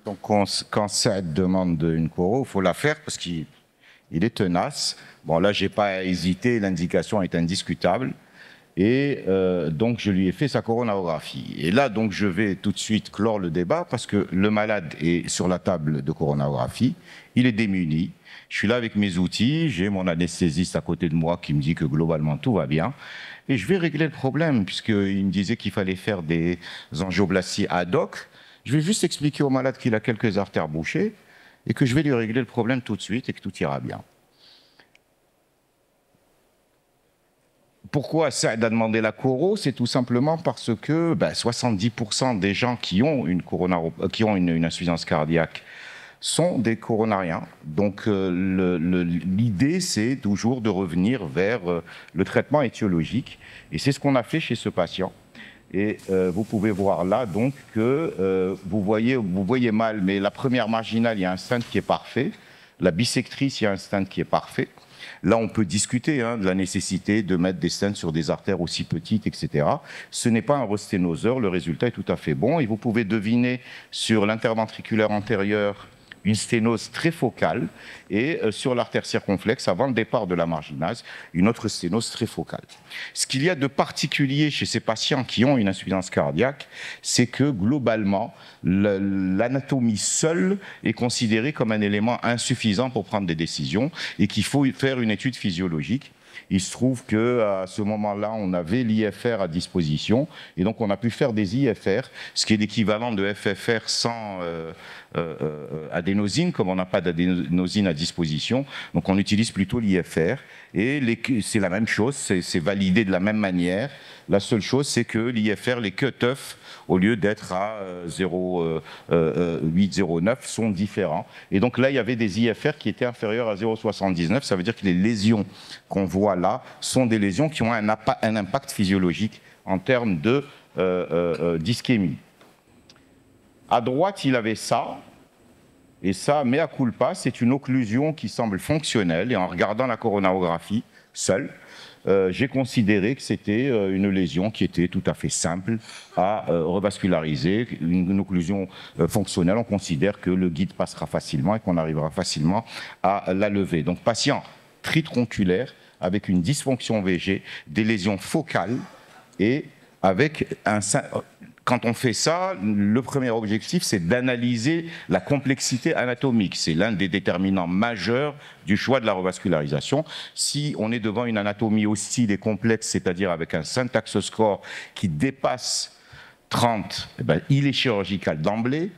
Donc, quand Saad demande une coro, il faut la faire parce qu'il est tenace. Bon, là, je n'ai pas hésité, l'indication est indiscutable. Et donc, je lui ai fait sa coronarographie. Et là, donc, je vais tout de suite clore le débat parce que le malade est sur la table de coronarographie. Il est démuni. Je suis là avec mes outils. J'ai mon anesthésiste à côté de moi qui me dit que globalement, tout va bien. Et je vais régler le problème puisqu'il me disait qu'il fallait faire des angioplasties ad hoc. Je vais juste expliquer au malade qu'il a quelques artères bouchées et que je vais lui régler le problème tout de suite et que tout ira bien. Pourquoi Saad a demandé la coro? C'est tout simplement parce que 70% des gens qui ont une insuffisance cardiaque sont des coronariens. Donc l'idée, c'est toujours de revenir vers le traitement étiologique. Et c'est ce qu'on a fait chez ce patient. Et vous pouvez voir là donc que vous voyez mal, mais la première marginale, il y a un stent qui est parfait. La bissectrice, il y a un stent qui est parfait. Là, on peut discuter de la nécessité de mettre des stents sur des artères aussi petites, etc. Ce n'est pas un resténoseur, le résultat est tout à fait bon. Et vous pouvez deviner sur l'interventriculaire antérieur une sténose très focale et sur l'artère circonflexe, avant le départ de la marginase, une autre sténose très focale. Ce qu'il y a de particulier chez ces patients qui ont une insuffisance cardiaque, c'est que globalement, l'anatomie seule est considérée comme un élément insuffisant pour prendre des décisions et qu'il faut faire une étude physiologique. Il se trouve qu'à ce moment-là, on avait l'IFR à disposition et donc on a pu faire des IFR, ce qui est l'équivalent de FFR sans adénosine, comme on n'a pas d'adénosine à disposition. Donc on utilise plutôt l'IFR et c'est la même chose, c'est validé de la même manière. La seule chose, c'est que l'IFR, les cut-off, au lieu d'être à 0,8, 0,9, sont différents. Et donc là, il y avait des IFR qui étaient inférieurs à 0,79. Ça veut dire que les lésions qu'on voit là sont des lésions qui ont un impact physiologique en termes d'ischémie. À droite, il avait ça. Et ça, mea culpa, c'est une occlusion qui semble fonctionnelle. Et en regardant la coronarographie seule, j'ai considéré que c'était une lésion qui était tout à fait simple à revasculariser, une occlusion fonctionnelle. On considère que le guide passera facilement et qu'on arrivera facilement à la lever. Donc, patient tritronculaire avec une dysfonction VG, des lésions focales et avec un... Quand on fait ça, le premier objectif, c'est d'analyser la complexité anatomique. C'est l'un des déterminants majeurs du choix de la revascularisation. Si on est devant une anatomie hostile et complexe, c'est-à-dire avec un syntaxe score qui dépasse 30, il est chirurgical d'emblée.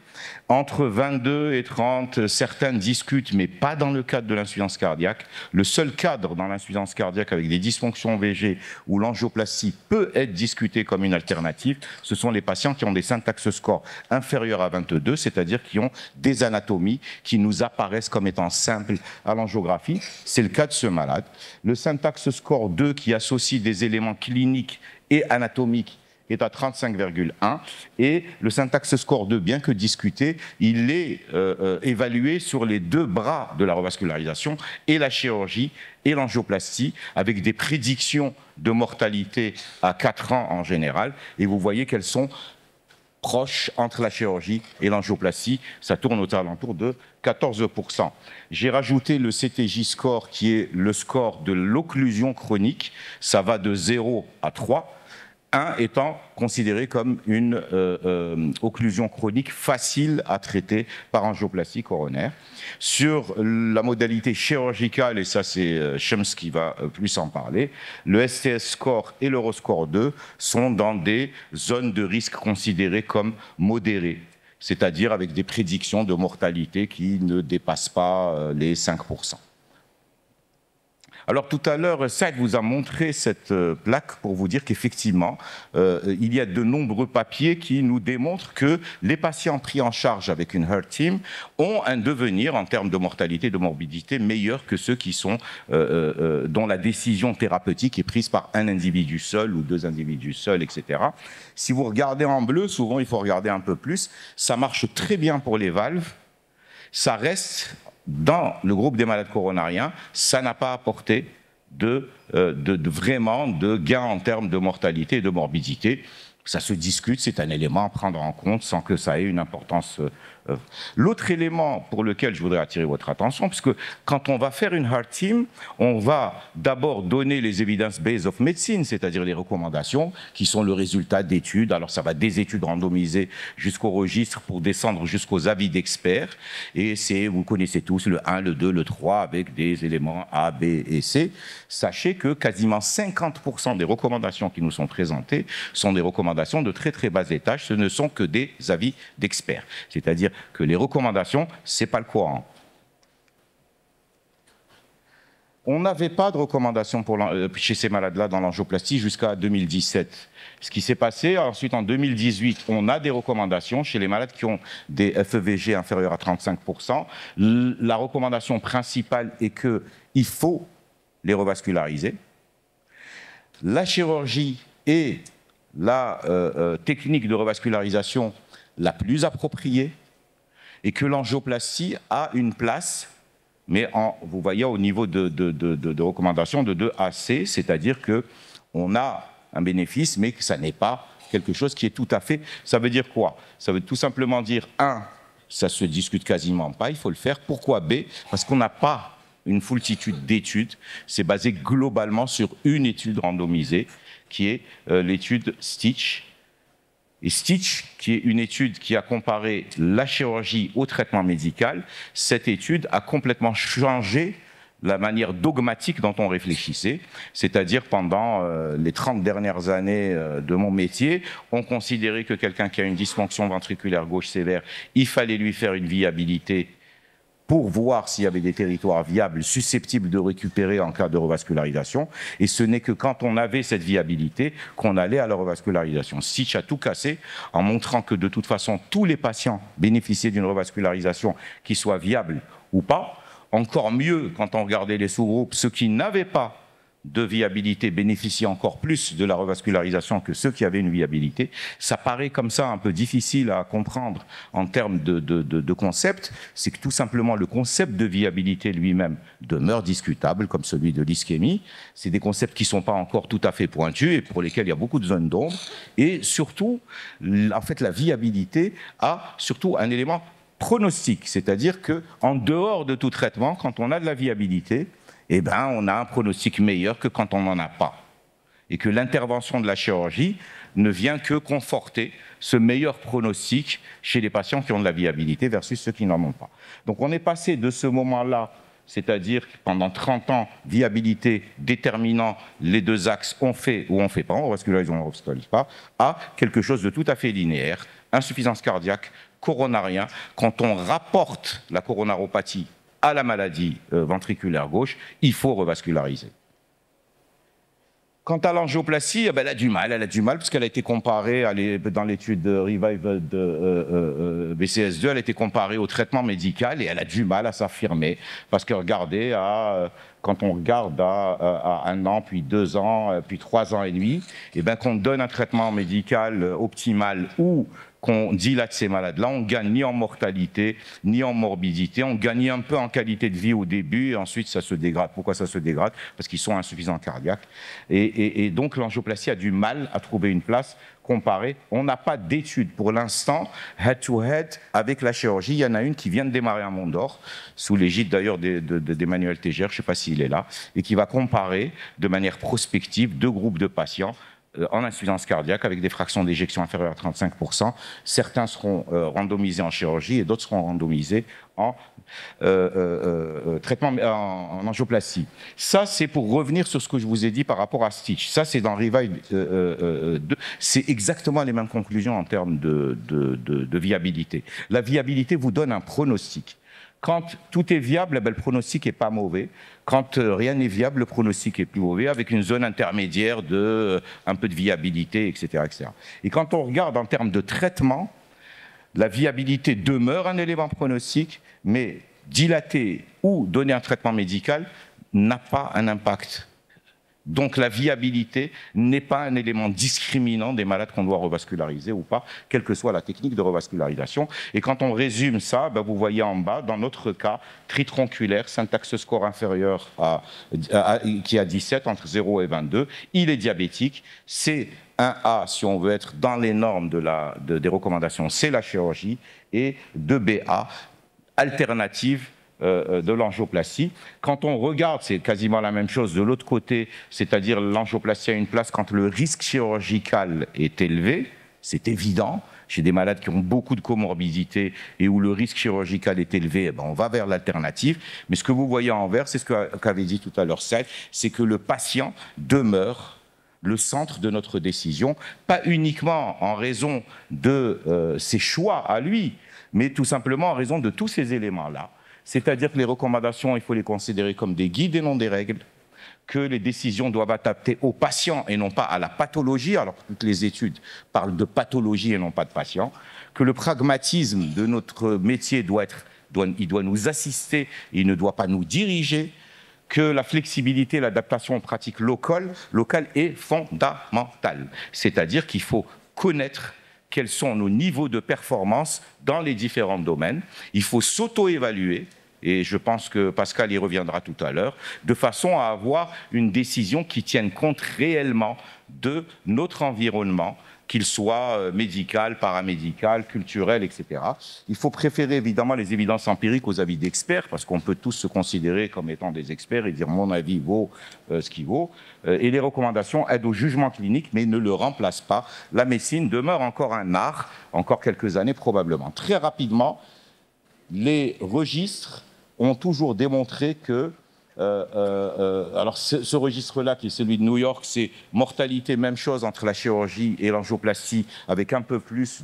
Entre 22 et 30, certains discutent, mais pas dans le cadre de l'insuffisance cardiaque. Le seul cadre dans l'insuffisance cardiaque avec des dysfonctions VG où l'angioplastie peut être discutée comme une alternative, ce sont les patients qui ont des syntaxe scores inférieurs à 22, c'est-à-dire qui ont des anatomies qui nous apparaissent comme étant simples à l'angiographie. C'est le cas de ce malade. Le syntaxe score 2 qui associe des éléments cliniques et anatomiques est à 35,1 et le syntaxe score 2, bien que discuté, il est évalué sur les deux bras de la revascularisation et la chirurgie et l'angioplastie avec des prédictions de mortalité à 4 ans en général et vous voyez qu'elles sont proches entre la chirurgie et l'angioplastie, ça tourne aux alentours de 14%. J'ai rajouté le CTJ score qui est le score de l'occlusion chronique, ça va de 0 à 3. 1 étant considéré comme une occlusion chronique facile à traiter par angioplastie coronaire. Sur la modalité chirurgicale, et ça c'est Shams qui va plus en parler, le STS score et l'Euroscore 2 sont dans des zones de risque considérées comme modérées, c'est-à-dire avec des prédictions de mortalité qui ne dépassent pas les 5%. Alors tout à l'heure, Saad vous a montré cette plaque pour vous dire qu'effectivement, il y a de nombreux papiers qui nous démontrent que les patients pris en charge avec une Heart Team ont un devenir en termes de mortalité et de morbidité meilleur que ceux qui sont, dont la décision thérapeutique est prise par un individu seul ou 2 individus seuls, etc. Si vous regardez en bleu, souvent il faut regarder un peu plus, ça marche très bien pour les valves, ça reste... Dans le groupe des malades coronariens, ça n'a pas apporté vraiment de gain en termes de mortalité et de morbidité. Ça se discute, c'est un élément à prendre en compte sans que ça ait une importance. L'autre élément pour lequel je voudrais attirer votre attention, parce que quand on va faire une heart team, on va d'abord donner les evidence base of medicine, c'est-à-dire les recommandations qui sont le résultat d'études. Alors ça va des études randomisées jusqu'au registre pour descendre jusqu'aux avis d'experts. Et c'est, vous connaissez tous, le 1, le 2, le 3 avec des éléments A, B et C. Sachez que quasiment 50% des recommandations qui nous sont présentées sont des recommandations de très très bas étage. Ce ne sont que des avis d'experts. C'est-à-dire que les recommandations, ce n'est pas le courant. On n'avait pas de recommandations chez ces malades-là dans l'angioplastie jusqu'à 2017. Ce qui s'est passé, ensuite en 2018, on a des recommandations chez les malades qui ont des FEVG inférieurs à 35%. La recommandation principale est qu'il faut les revasculariser. La chirurgie est la technique de revascularisation la plus appropriée et que l'angioplastie a une place, mais vous voyez au niveau de recommandation de 2 à C, c'est-à-dire qu'on a un bénéfice, mais que ça n'est pas quelque chose qui est tout à fait... Ça veut dire quoi? Ça veut tout simplement dire, 1, ça se discute quasiment pas, il faut le faire. Pourquoi B? Parce qu'on n'a pas une foultitude d'études, c'est basé globalement sur une étude randomisée, qui est l'étude Stitch. Et Stitch, qui est une étude qui a comparé la chirurgie au traitement médical, cette étude a complètement changé la manière dogmatique dont on réfléchissait, c'est-à-dire pendant les 30 dernières années de mon métier, on considérait que quelqu'un qui a une dysfonction ventriculaire gauche sévère, il fallait lui faire une viabilité pour voir s'il y avait des territoires viables susceptibles de récupérer en cas de revascularisation. Et ce n'est que quand on avait cette viabilité qu'on allait à la revascularisation. Stitch a tout cassé en montrant que de toute façon, tous les patients bénéficiaient d'une revascularisation qui soit viable ou pas. Encore mieux, quand on regardait les sous-groupes, ceux qui n'avaient pas de viabilité bénéficient encore plus de la revascularisation que ceux qui avaient une viabilité. Ça paraît comme ça un peu difficile à comprendre en termes de concept. C'est que tout simplement le concept de viabilité lui-même demeure discutable, comme celui de l'ischémie. C'est des concepts qui ne sont pas encore tout à fait pointus et pour lesquels il y a beaucoup de zones d'ombre. Et surtout, en fait, la viabilité a surtout un élément pronostic, c'est-à-dire qu'en dehors de tout traitement, quand on a de la viabilité, eh ben, on a un pronostic meilleur que quand on n'en a pas. Et que l'intervention de la chirurgie ne vient que conforter ce meilleur pronostic chez les patients qui ont de la viabilité versus ceux qui n'en ont pas. Donc on est passé de ce moment-là, c'est-à-dire pendant 30 ans, viabilité déterminant les deux axes, on fait ou on fait pas, on revascularise ou on ne revascularise pas, à quelque chose de tout à fait linéaire, insuffisance cardiaque, coronarien. Quand on rapporte la coronaropathie à la maladie ventriculaire gauche, il faut revasculariser. Quant à l'angioplastie, elle a du mal parce qu'elle a été comparée dans l'étude de Revive de BCS2, elle a été comparée au traitement médical et elle a du mal à s'affirmer parce que regardez, quand on regarde à 1 an, puis 2 ans, puis 3 ans et demi, et bien qu'on donne un traitement médical optimal ou qu'on dilate ces malades-là, on ne gagne ni en mortalité, ni en morbidité. On gagne un peu en qualité de vie au début, et ensuite ça se dégrade. Pourquoi ça se dégrade? Parce qu'ils sont insuffisants cardiaques. Et donc l'angioplastie a du mal à trouver une place comparée. On n'a pas d'études pour l'instant, head-to-head, avec la chirurgie. Il y en a une qui vient de démarrer à Mondor, sous l'égide d'ailleurs d'Emmanuel Teger, je ne sais pas s'il est là, et qui va comparer de manière prospective 2 groupes de patients en insuffisance cardiaque avec des fractions d'éjection inférieures à 35%. Certains seront randomisés en chirurgie et d'autres seront randomisés en traitement en angioplastie. Ça, c'est pour revenir sur ce que je vous ai dit par rapport à Stitch. Ça, c'est dans Revive 2. C'est exactement les mêmes conclusions en termes de viabilité. La viabilité vous donne un pronostic. Quand tout est viable, le pronostic n'est pas mauvais. Quand rien n'est viable, le pronostic est plus mauvais, avec une zone intermédiaire de un peu de viabilité, etc., etc. Et quand on regarde en termes de traitement, la viabilité demeure un élément pronostic, mais dilater ou donner un traitement médical n'a pas un impact Donc la viabilité n'est pas un élément discriminant des malades qu'on doit revasculariser ou pas, quelle que soit la technique de revascularisation. Et quand on résume ça, ben vous voyez en bas, dans notre cas, tritronculaire, syntaxe score inférieur qui a 17, entre 0 et 22, il est diabétique, c'est 1A, si on veut être dans les normes des recommandations, c'est la chirurgie, et 2BA, alternative de l'angioplastie. Quand on regarde, c'est quasiment la même chose de l'autre côté, c'est-à-dire l'angioplastie a une place quand le risque chirurgical est élevé, c'est évident. Chez des malades qui ont beaucoup de comorbidités et où le risque chirurgical est élevé, eh ben on va vers l'alternative. Mais ce que vous voyez en vert, c'est ce qu'avait dit tout à l'heure Seth, c'est que le patient demeure le centre de notre décision, pas uniquement en raison de ses choix à lui, mais tout simplement en raison de tous ces éléments-là. C'est-à-dire que les recommandations, il faut les considérer comme des guides et non des règles, que les décisions doivent adapter au patient et non pas à la pathologie, alors que toutes les études parlent de pathologie et non pas de patient, que le pragmatisme de notre métier doit nous assister, il ne doit pas nous diriger, que la flexibilité, l'adaptation aux pratiques locales est fondamentale. C'est-à-dire qu'il faut connaître quels sont nos niveaux de performance dans les différents domaines. Il faut s'auto-évaluer, et je pense que Pascal y reviendra tout à l'heure, de façon à avoir une décision qui tienne compte réellement de notre environnement, qu'il soit médical, paramédical, culturel, etc. Il faut préférer évidemment les évidences empiriques aux avis d'experts, parce qu'on peut tous se considérer comme étant des experts et dire mon avis vaut ce qu'il vaut. Et les recommandations aident au jugement clinique, mais ne le remplacent pas. La médecine demeure encore un art, encore quelques années probablement. Très rapidement, les registres ont toujours démontré que alors ce registre-là, qui est celui de New York, c'est mortalité, même chose entre la chirurgie et l'angioplastie, avec un peu plus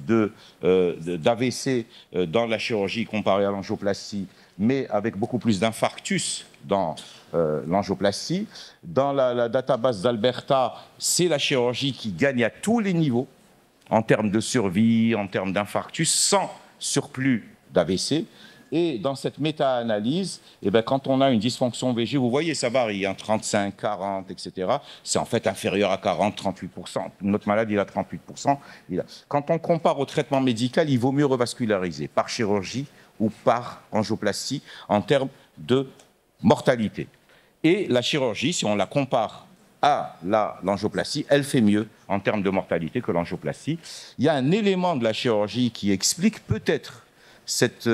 d'AVC dans la chirurgie comparé à l'angioplastie, mais avec beaucoup plus d'infarctus dans l'angioplastie. Dans la database d'Alberta, c'est la chirurgie qui gagne à tous les niveaux, en termes de survie, en termes d'infarctus, sans surplus d'AVC. Et dans cette méta-analyse, eh bien, quand on a une dysfonction VG, vous voyez, ça varie, hein, 35, 40, etc. C'est en fait inférieur à 40, 38%. Notre malade, il a 38%. Quand on compare au traitement médical, il vaut mieux revasculariser par chirurgie ou par angioplastie en termes de mortalité. Et la chirurgie, si on la compare à l'angioplastie, elle fait mieux en termes de mortalité que l'angioplastie. Il y a un élément de la chirurgie qui explique peut-être cette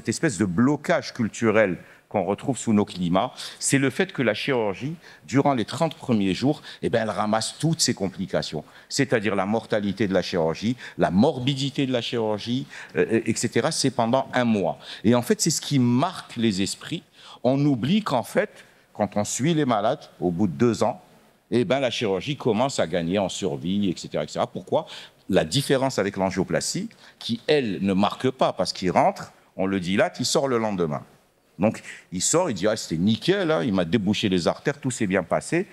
espèce de blocage culturel qu'on retrouve sous nos climats, c'est le fait que la chirurgie, durant les 30 premiers jours, eh bien, elle ramasse toutes ces complications, c'est-à-dire la mortalité de la chirurgie, la morbidité de la chirurgie, etc. C'est pendant un mois. Et en fait, c'est ce qui marque les esprits. On oublie qu'en fait, quand on suit les malades, au bout de 2 ans, eh bien, la chirurgie commence à gagner en survie, etc. etc. Pourquoi ? La différence avec l'angioplastie, qui, elle, ne marque pas, parce qu'il rentre, on le dilate, il sort le lendemain. Donc, il sort, il dit « Ah, c'était nickel, hein, il m'a débouché les artères, tout s'est bien passé ».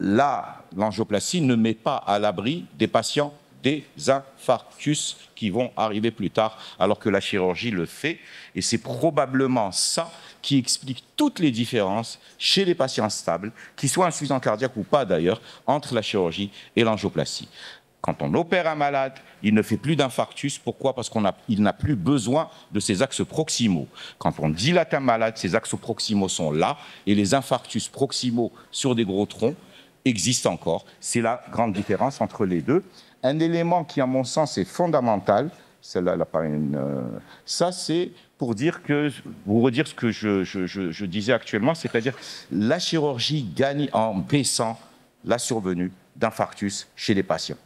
Là, l'angioplastie ne met pas à l'abri des patients des infarctus qui vont arriver plus tard, alors que la chirurgie le fait. Et c'est probablement ça qui explique toutes les différences chez les patients stables, qu'ils soient insuffisants cardiaques ou pas d'ailleurs, entre la chirurgie et l'angioplastie. Quand on opère un malade, il ne fait plus d'infarctus. Pourquoi ? Parce qu'il n'a plus besoin de ses axes proximaux. Quand on dilate un malade, ses axes proximaux sont là, et les infarctus proximaux sur des gros troncs existent encore. C'est la grande différence entre les deux. Un élément qui, à mon sens, est fondamental, celle-là, elle apparaît ça, c'est pour vous redire ce que je disais actuellement, c'est-à-dire la chirurgie gagne en baissant la survenue d'infarctus chez les patients.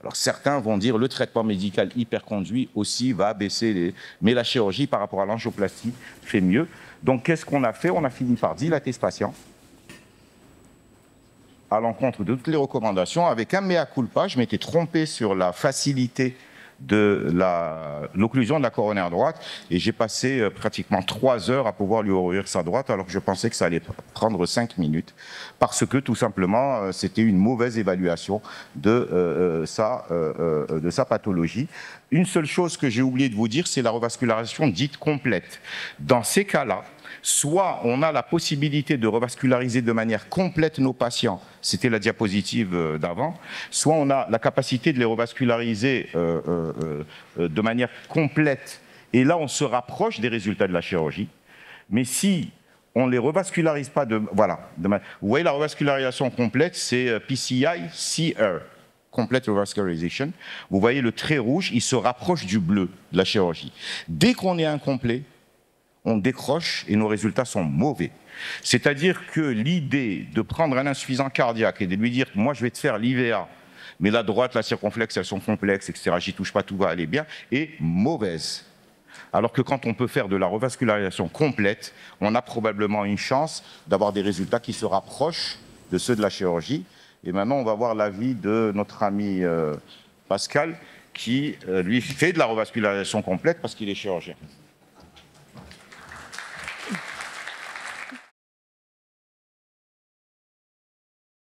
Alors certains vont dire le traitement médical hyperconduit aussi va baisser mais la chirurgie par rapport à l'angioplastie fait mieux. Donc qu'est-ce qu'on a fait ? On a fini par dilater ce patient à l'encontre de toutes les recommandations avec un mea culpa. Je m'étais trompé sur la facilité de l'occlusion de la coronaire droite et j'ai passé pratiquement 3 heures à pouvoir lui ouvrir sa droite alors que je pensais que ça allait prendre 5 minutes parce que tout simplement c'était une mauvaise évaluation de sa pathologie. Une seule chose que j'ai oublié de vous dire, c'est la revascularisation dite complète. Dans ces cas-là, soit on a la possibilité de revasculariser de manière complète nos patients, c'était la diapositive d'avant, soit on a la capacité de les revasculariser de manière complète, et là on se rapproche des résultats de la chirurgie. Mais si on ne les revascularise pas, voilà, vous voyez la revascularisation complète, c'est PCI-CR, Complete Revascularization. Vous voyez le trait rouge, il se rapproche du bleu de la chirurgie. Dès qu'on est incomplet, on décroche et nos résultats sont mauvais. C'est-à-dire que l'idée de prendre un insuffisant cardiaque et de lui dire « moi je vais te faire l'IVA, mais la droite, la circonflexe, elles sont complexes, etc., j'y touche pas, tout va aller bien », est mauvaise. Alors que quand on peut faire de la revascularisation complète, on a probablement une chance d'avoir des résultats qui se rapprochent de ceux de la chirurgie. Et maintenant, on va voir l'avis de notre ami Pascal, qui, lui, fait de la revascularisation complète parce qu'il est chirurgien.